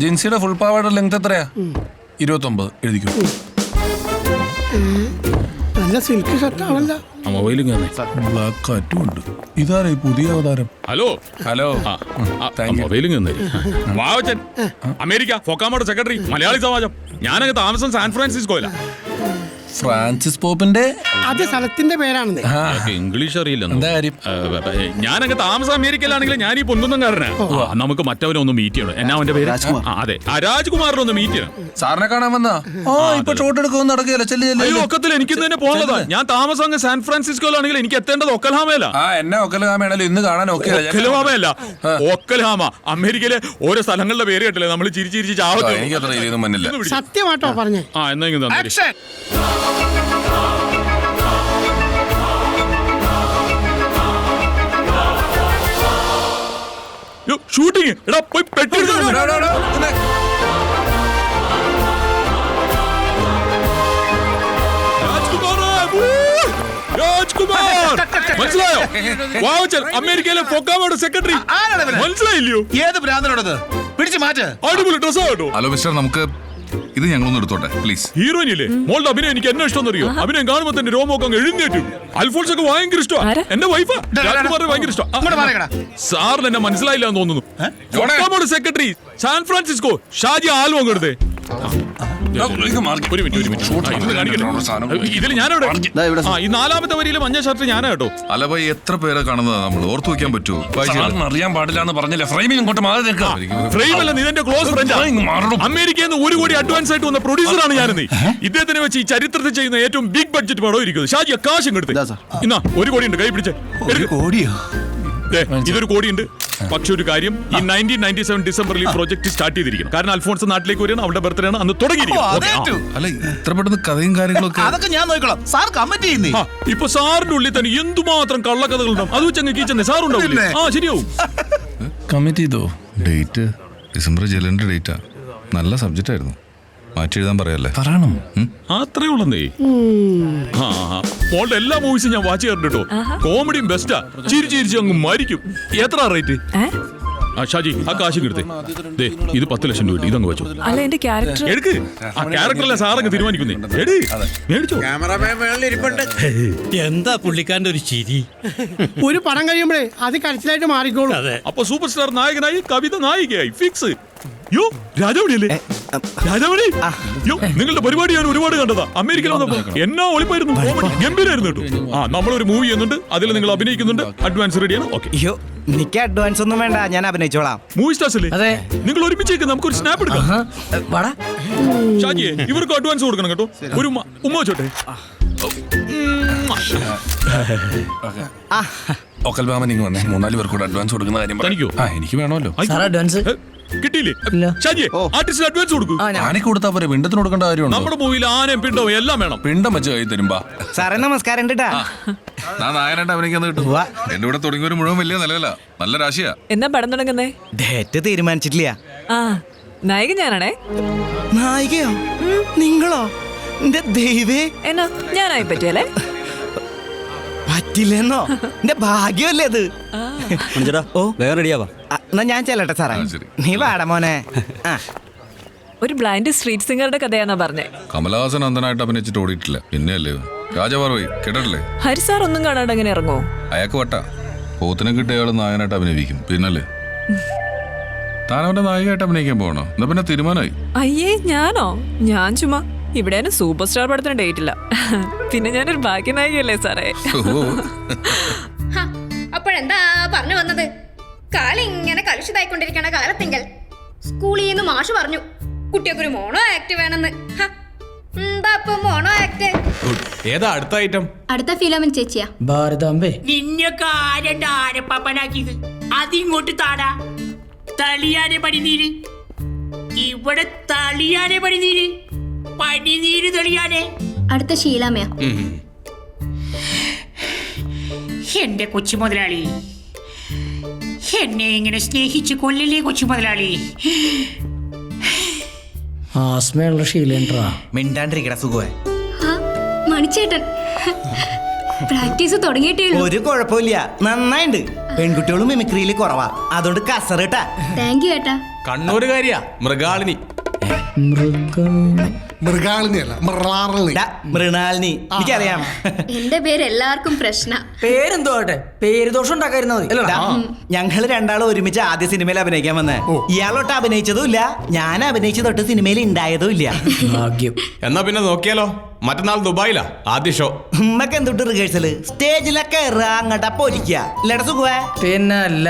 ജിൻസിയുടെ full പാവാട length എത്രയാ? 29 എഴുതിക്കോ. നല്ല സിൽക്ക് ഷർട്ടാണല്ലോ. ബ്ലാക്ക് കാറ്റും ഉണ്ട്. ഇതാരേ പുതിയ അവതാരം? Hello hello. വാവച്ചൻ അമേരിക്ക ഫോക്കാമോടെ സെക്രട്ടറി മലയാളി സമാജം. ഞാനൊക്കെ താമസം സാൻ ഫ്രാൻസിസ്കോയില. ഫ്രാൻസിസ് പോപ്പിന്റെ അത് സ്ഥലത്തിന്റെ പേരാണെന്ന്. ഇംഗ്ലീഷ് അറിയില്ല. എന്താ കാര്യം? ഞാനൊക്കെ താമസം അമേരിക്കയിലാണെങ്കിലും ഞാൻ ഈ പൊന്തുന്നംകാരനാ. നമുക്ക് മറ്റവനെ ഒന്ന് മീറ്റ് ചെയ്യണം. എന്നാ അവന്റെ പേര്? അതെ, രാജ്കുമാറിനെ ഒന്ന് മീറ്റ് ചെയ്യണം. സാറിനെ കാണാൻ വന്നാ? ഇപ്പൊ ഷോട്ട് എടുക്കുമെന്ന് നടക്കുകയല്ല. അയ്യോ ഒക്കത്തില്ല, എനിക്ക് തന്നെ പോകണതാ. ഞാൻ താമസം അങ്ങ് സാൻ ഫ്രാൻസിസ്കോയിലാണെങ്കിൽ എനിക്ക് എത്തേണ്ടത് ഒക്കൽഹാമയില. എന്നെ ഒക്കൽഹാമയാണല്ലോ ഇന്ന് കാണാൻ. ഒക്കൽഹാമയല്ല, ഒക്കൽഹാമ. അമേരിക്കയിലെ ഓരോ സ്ഥലങ്ങളുടെ പേര് കേട്ടില്ലേ? നമ്മൾ ചിരിച്ചിരിച്ച് ചാവത്തോ. എനിക്ക് അത്ര ഇതൊന്നും മന്നില്ല. സത്യമാട്ടോ പറഞ്ഞേ. എന്നെങ്കിലും ഷൂട്ടിങ്. എടാ പോയി പെട്ടി രാജ്കുമാർ മനസ്സിലായോ? വാവച്ചൻ അമേരിക്കയിലെ ഫോക്കാമോടെ സെക്രട്ടറി. മനസ്സിലായില്ലയോ? ഏത് ഭ്രാന്തനോടത് പിടിച്ചു മാറ്റ്. അടിപൊളി ഡ്രസ്സാ കേട്ടോ. ഹലോ മിസ്റ്റർ, നമുക്ക് ഇത് ഞങ്ങളൊന്ന് എടുത്തോട്ടെ പ്ലീസ്. ഹീറോയിൻ ഇല്ലേ മോളുടെ അഭിനയം എനിക്ക് എന്നെ ഇഷ്ടം അറിയോ? അഭിനയം കാണുമ്പോ തന്നെ രോമൊക്കെ അങ്ങ് എഴുന്നേറ്റും. അൽഫോൺസ് ഒക്കെ ഭയങ്കര ഇഷ്ടമാണ്. എന്റെ വൈഫാ രാജ്കുമാറിന് ഭയങ്കര ഇഷ്ടം. സാറിന് എന്നെ മനസ്സിലായില്ല എന്ന് തോന്നുന്നു. Secretary San Francisco Shaji album എടുത്തേ. ഇതിൽ ഞാനവിടെ ഈ 4ാമത്തെ വരിയിലെ മഞ്ഞ ഷർട്ട് ഞാനാ കേട്ടോ. അല്ല ഭായി, എത്ര പേരെ കാണുന്നത് നമ്മൾ ഓർത്തു വെക്കാൻ പറ്റുമോ? അറിയാൻ പാടില്ല എന്ന് പറഞ്ഞില്ലേ? ഫ്രെയിമിൽ ഇങ്ങോട്ട് മാറി നിൽക്കാം. ഫ്രെയിം അല്ല, നീ എന്റെ ക്ലോസ് ഫ്രണ്ട്. അമേരിക്കയിൽ നിന്ന് 1 കോടി അഡ്വാൻസ് ആയിട്ട് വന്ന പ്രൊഡ്യൂസറാണ് ഞാനെന്ന്. ഇദ്ദേഹത്തിനെ വെച്ച് ഈ ചരിത്രത്തിൽ ചെയ്യുന്ന ഏറ്റവും ബിഗ് ബഡ്ജറ്റ് പടം ഇരിക്കുന്നത്. ഷാജി കാശും എടുത്ത് ഇന്നാ 1 കോടി ഉണ്ട്, കൈ പിടിച്ചേ. ഇതൊരു കോടിയുണ്ട്. പക്ഷെ ഒരു കാര്യം, ഈ 1997 ഡിസംബറിൽ ഈ പ്രോജക്ട് സ്റ്റാർട്ട് ചെയ്തിരിക്കണം. കാരണം അൽഫോൺസ് നാട്ടിലേക്ക് വരികയാണ്, അവളുടെ ബർത്ത്ഡേ ആണ് അന്ന് തുടങ്ങിയിരിക്കുന്നത്. അല്ല, ഇത്ര പെട്ടെന്ന് കഥയും കാര്യങ്ങളൊക്കെ അതൊക്കെ ഞാൻ നോക്കണം. സാർ കമ്മിറ്റ് ചെയ്യുന്നേ. ഇപ്പൊ സാറിന്റെ ഉള്ളിൽ തന്നെ എന്തുമാത്രം കള്ളക്കഥകളുണ്ടാവും. അത് വെച്ച് അങ്ങ് കീച്ചെന്നെ സാറുണ്ടാവില്ലേ? ശരിയാവും. കമ്മിറ്റ് ചെയ്തോ? ഡേറ്റ് ഡിസംബർ ജലന്റെ ഡേറ്റാ. നല്ല സബ്ജക്റ്റ് ആയിരുന്നു. മാറ്റി എഴുതാൻ പറയല്ലേ? പറയണം. അത്രേ ഉള്ളന്നേ. മോളുടെ എല്ലാ മൂവീസും ഞാൻ വാച്ച് ചെയ്യാറുണ്ട് കേട്ടോ. കോമഡിയും ബെസ്റ്റാ. ചിരിച്ചിരിച്ച് അങ്ങ് മരിക്കും. എത്ര റേറ്റ്? ഷാജി ആ കാശ് എടുത്തേ. ഇത് 10 ലക്ഷം രൂപ. ഇതങ്ങ് വെച്ചോ. എടുക്ക്. ആ ക്യാരക്ടറല്ല സാറങ്ങ് തീരുമാനിക്കുന്നേ. മേടിച്ചോ. എന്താ പുള്ളിക്കാരന്റെ ഒരു ചിരി. ഒരു പടം കഴിയുമ്പോഴേ അത് കരച്ചിലായിട്ട് മാറിക്കോളൂ. അപ്പൊ സൂപ്പർ സ്റ്റാർ നായകനായി, കവിത നായികയായി. ഫിക്സ്. യോ രാജാവണിയല്ലേ? രാജാവണി. യോ നിങ്ങളുടെ പരിപാടി ഞാൻ ഒരുപാട് കണ്ടതാ. അമേരിക്കയിൽ വന്നപ്പോ എന്നാ ഒളിപ്പായിരുന്നു. ഗംഭീരായിരുന്നു കേട്ടോ. നമ്മളൊരു മൂവി ചെയ്യുന്നുണ്ട്, അതിൽ നിങ്ങൾ അഭിനയിക്കുന്നുണ്ട്. അഡ്വാൻസ് റെഡിയാണ്. ഓക്കെ. അയ്യോ എനിക്ക് അഡ്വാൻസ് ഒന്നും വേണ്ട, ഞാൻ അഭിനയിച്ചോളാം. മൂവി സ്റ്റാർസ് അല്ലേ? നിങ്ങൾ ഒരുമിച്ചേക്ക്, നമുക്കൊരു സ്നാപ്പ് എടുക്കാം. ഷാജിയെ ഇവർക്ക് അഡ്വാൻസ് കൊടുക്കണം കേട്ടോ. ഒരു ഉമ്മ വെച്ചോട്ടെ. ഒക്കൽബാമ നിങ്ങൾ വന്നേ. 3-4 പേർക്ക് കൂടെ അഡ്വാൻസ് കൊടുക്കുന്ന കാര്യം തനിക്കോ? എനിക്ക് വേണമല്ലോ. അഡ്വാൻസ് കിട്ടിയില്ലേ? ഷാജിയെ ആർട്ടിസ്റ്റ് അഡ്വാൻസ് കൊടുക്കും. ആനക്ക് കൊടുത്താ പോരെ? പിണ്ടത്തിന് കൊടുക്കേണ്ട കാര്യമുണ്ടോ? നമ്മുടെ മൂവിയിൽ ആനയും പിണ്ടവും എല്ലാം വേണം. പിണ്ടം വെച്ച് കൈ തരുമ്പോ. സാറേ നമസ്കാരം. ഞാൻ നായനായിട്ട് അഭിനയിക്കാൻ കിട്ടും. എന്റെ കൂടെ തുടങ്ങിയൊരു മുഴുവൻ വലിയ നിലവില. നല്ല രാശിയാ. എന്നാ പടം തുടങ്ങുന്നേ? ഡേറ്റ് തീരുമാനിച്ചിട്ടില്ല. നായിക ഞാനാണേ. നായികയോ? നിങ്ങളോ? എന്റെ ദൈവേ. എന്നാ ഞാനായി പറ്റിയല്ലേ? പറ്റില്ലെന്നോ? എന്റെ ഭാഗ്യമല്ലേ അത്. ഓ വേറെ റെഡിയാവാ. എന്നാ ഞാൻ ചെല്ലട്ടെ സാറേ. നീ വാട മോനെ. ഒരു ബ്ലൈൻഡ് സ്ട്രീറ്റ് സിംഗറുടെ കഥയാന്നാ പറഞ്ഞേ. കമലഹാസൻ അന്തനായിട്ട് അഭിനയിച്ചിട്ട് ഓടിയിട്ടില്ല. പിന്നെയല്ലേ രാജപാർവൈ കേട്ടിട്ടില്ലേ? ഹരിസാർ ഒന്നും കാണാണ്ട് എങ്ങനെ ഇറങ്ങോ? അയാൾക്ക് വട്ട പോത്തിനെ കിട്ടിയ ആള് നായനായിട്ട് അഭിനയിക്കും. പിന്നല്ലേ താൻ അവന്റെ നായികയായിട്ട് അഭിനയിക്കാൻ പോകണോ? എന്നാ പിന്നെ തീരുമാനമായി. അയ്യേ ഞാനോ? ഞാൻ ചുമ്മാ ഇവിടെ സൂപ്പർ സ്റ്റാർ പടത്തിന് ഡേറ്റ് ഇല്ല. പിന്നെ ഞാനൊരു ഭാഗ്യ നായികയല്ലേ സാറേ. അപ്പോഴെന്താ പറഞ്ഞു വന്നത്? കാലിങ്ങനെ കലുഷിതായിക്കൊണ്ടിരിക്കണ കാലത്തിങ്കൽ സ്കൂളിൽ നിന്ന് മാഷ് പറഞ്ഞു കുട്ടിയൊക്കെ മോണോ ആക്ട് വേണമെന്ന്. എന്താ മോണോ ആക്ട്? ഏതാ അടുത്ത ഐറ്റം? അടുത്ത ഫിലോമിൻ ചേച്ചിയാ. ഭാരതാംബേ നിന്നൊക്കെ ആരെന്റെ ആരപ്പാപ്പനാക്കിയത്? അതിങ്ങോട്ട് താടാ. തളിയാനെ പടിനീര്. ഇവിടെ തളിയാനെ പടിനീര്. പടിനീര് തെളിയാനെ. അടുത്ത ശീലാമയാ. എന്റെ കൊച്ചു മുതലാളി, എന്നെ ഇങ്ങനെ സ്നേഹിച്ച് കൊല്ലല്ലേ കൊച്ചു മുതലാളി. ആസ്മയുള്ള ശീലേന്ദ്ര. മിണ്ടാണ്ടിരിക്കട സുഖമേ. മണിച്ചേട്ടൻ പ്രാക്ടീസ് തുടങ്ങിയിട്ടേ ഉള്ളൂ. ഒരു കുഴപ്പമില്ല, നന്നായിണ്ട്. പെൺകുട്ടികളും മിമിക്രിയിൽ കുറവാ, അതുകൊണ്ട് കസറിട്ടാ. താങ്ക് യു ഏട്ടാ. കണ്ണൂരുകാരിയാ മൃഗാളിനി. മൃഗാളിനിയല്ല മൃഗാളിനി. ഡാ, മൃണാളിനി എനിക്കറിയാം. എന്റെ പേര് എല്ലാവർക്കും പ്രശ്ന. പേരെന്തോ ആട്ടെ, പേര് ദോഷം ഉണ്ടാക്കായിരുന്നാ മതി. ഡാ, ഞങ്ങള് രണ്ടാളും ഒരുമിച്ച് ആദ്യ സിനിമയിൽ അഭിനയിക്കാൻ വന്നേ. ഇയാളൊട്ട് അഭിനയിച്ചതും ഇല്ല, ഞാൻ അഭിനയിച്ച തൊട്ട് സിനിമയിൽ ഉണ്ടായതും ഇല്ല. ഭാഗ്യം. എന്നാ പിന്നെ നോക്കിയാലോ, മറ്റന്നാൾ ദുബായിലാ ആദ്യ ഷോ. ഉമ്മക്ക് എന്തൊട്ട് റിഹേഴ്സല്, സ്റ്റേജിലൊക്കെ അങ്ങോട്ടാ പൊരിക്കുക. ഇല്ലട സുഖേ. പിന്നെ അല്ല.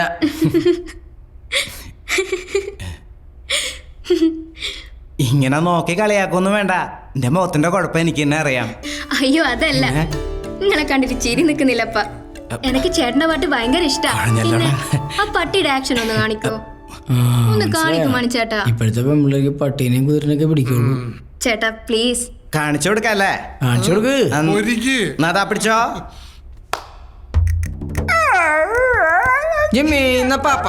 ഇങ്ങനെ നോക്കി കളിയാക്കൊന്നും വേണ്ട, എന്റെ മുഖത്തിന്റെ കുഴപ്പം എനിക്ക് തന്നെ അറിയാം. അയ്യോ അതല്ല, നിങ്ങളെ കണ്ടിട്ട് ചിരി നിക്കുന്നില്ലപ്പ. എനിക്ക് ചേട്ടന്റെ പാട്ട് ഭയങ്കര ഇഷ്ടാ. പിന്നെ ആ പട്ടിയുടെ ആക്ഷൻ ഒന്ന് കാണിക്കോ, ഒന്ന് കാണിക്കും മണിച്ചേട്ടാ. ഇപ്പോഴത്തെ പെമ്പിള്ളേർക്ക് പട്ടീനെയും കുതിരനെയൊക്കെ പിടിക്കുള്ളൂ. ചേട്ടാ പ്ലീസ് കാണിച്ചു കൊടുക്കല്ലേ? കാണിച്ചു കൊടുക്ക്. നാദാ പിടിച്ചോ. ജിമ്മി എന്ന പാപ്പ.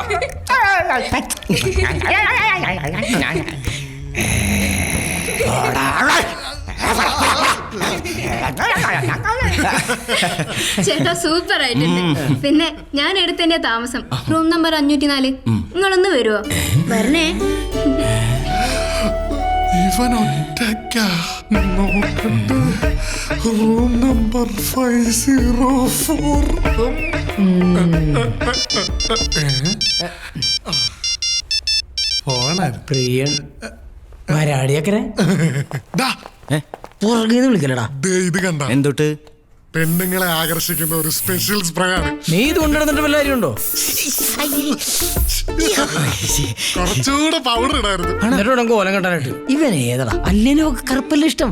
ചേട്ടാ സൂപ്പർ ആയിട്ടുണ്ട്. പിന്നെ ഞാൻ എടുത്തന്നെ താമസം, റൂം നമ്പർ 504. നിങ്ങളൊന്ന് വരുവോ? വരണേ. ഇവൻ ഒറ്റയ്ക്കാ. നോക്കട്ടെ. Room number 504. പ്രിയൻ മരാടിയക്കരെ ദാ, പുറകെന്ന് വിളിക്കലടാ. ദേ ഇത് കണ്ട എന്തൊട്ട്? പെണ്ണുങ്ങളെ ആകർഷിക്കുന്ന ഒരു സ്പെഷ്യൽ സ്പ്രേ ആണ്. നീ ഇത് കൊണ്ടുവന്നിട്ട് വല്ല കാര്യമുണ്ടോ? കുറച്ചുകൂടെ പൗഡർ ഇടായിരുന്നു. എന്നിട്ട് വേണം കോലം കെട്ടാനായിട്ട്. ഇവൻ ഏതടാ? അല്ലേനോ കറുപ്പല്ല ഇഷ്ടം.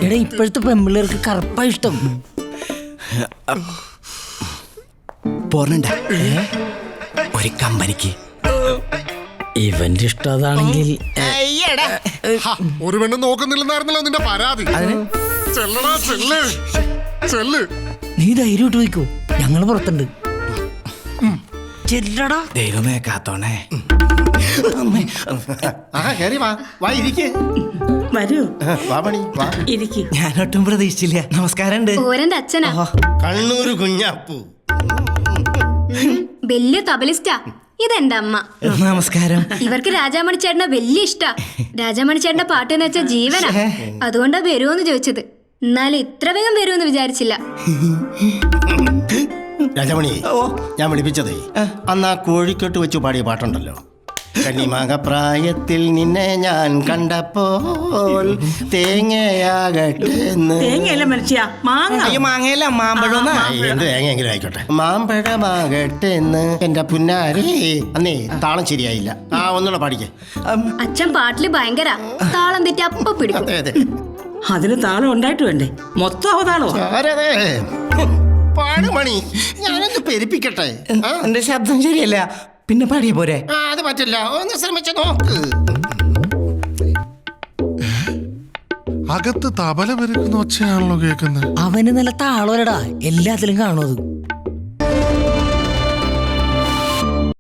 എടാ ഇപ്പോഴത്തെ പെമ്പിള്ളേർക്ക് കറുപ്പാ ഇഷ്ടം. പോർണുണ്ട ഒരു കമ്പനിക്ക്. ഇവന്റെ ഇഷ്ടം അതാണെങ്കിൽ ഒരു പെണ്ണ് നോക്കുന്നില്ലെന്നായിരുന്നല്ലോ നിന്റെ പരാതി. ചെല്ലടാ ചെല്ല് ചെല്ല്. നീ ധൈര്യമായിട്ട് പോയിക്കോ, ഞങ്ങള് പുറത്തുണ്ട്. ചെല്ലടാ. ദൈവമേ കാത്തോണേ. ഞാനൊട്ടും പ്രതീക്ഷിച്ചില്ല. നമസ്കാരം ഉണ്ട്. ഓരന്റെ അച്ഛനാ. കണ്ണൂര് കുഞ്ഞാപ്പു. വലിയ തബലിസ്റ്റാ. ഇതെന്റെ അമ്മ. നമസ്കാരം. ഇവർക്ക് രാജാമണി ചേട്ടനെ വലിയ ഇഷ്ടാ. രാജാമണി ചേട്ടന്റെ പാട്ട് എന്ന് വെച്ചാൽ ജീവനാ. അതുകൊണ്ടാ വരുമോന്ന് ചോദിച്ചത്. എന്നാലും ഇത്ര വേഗം വരുമെന്ന് വിചാരിച്ചില്ല. രാജമണി, ഞാൻ വിളിപ്പിച്ചതേ അന്ന് ആ കോഴിക്കോട്ട് വെച്ച് പാടിയ പാട്ടുണ്ടല്ലോ. കണ്ണിമകപ്രായത്തിൽ നിന്നെ ഞാൻ കണ്ടപ്പോൾ തേങ്ങയാകട്ടെ. അയ്യോ മാങ്ങയല്ല, മാമ്പഴം. എന്ത് തേങ്ങയെങ്കിലും ആയിക്കോട്ടെ, മാമ്പഴമാകട്ടെ എന്ന് എന്റെ പുന്നാരേ. അന്നേ താളം ശരിയായില്ല. ഒന്നുകൂടെ പാടിക്കേ. അച്ഛൻ പാട്ടില് ഭയങ്കര താളം തെറ്റി അപ്പൊ പിടിക്കും. അതെ അതെ, അതിന് താളം ഉണ്ടായിട്ട് വേണ്ടേ? മൊത്തം അവതാളോ? ആരതേ പാടുമണി, ഞാനൊന്ന് പെരുപ്പിക്കട്ടെ. എന്റെ ശബ്ദം ശരിയല്ല, പിന്നെ പാടിയ പോരെ? അത് പറ്റില്ല, ഒന്ന് ശ്രമിച്ചു നോക്ക്. അകത്ത് തബല പെരുക്കുന്ന ഒച്ചയാണല്ലോ കേൾക്കുന്നത്. അവന് നല്ല താളോലടാ, എല്ലാത്തിലും കാണും അത്.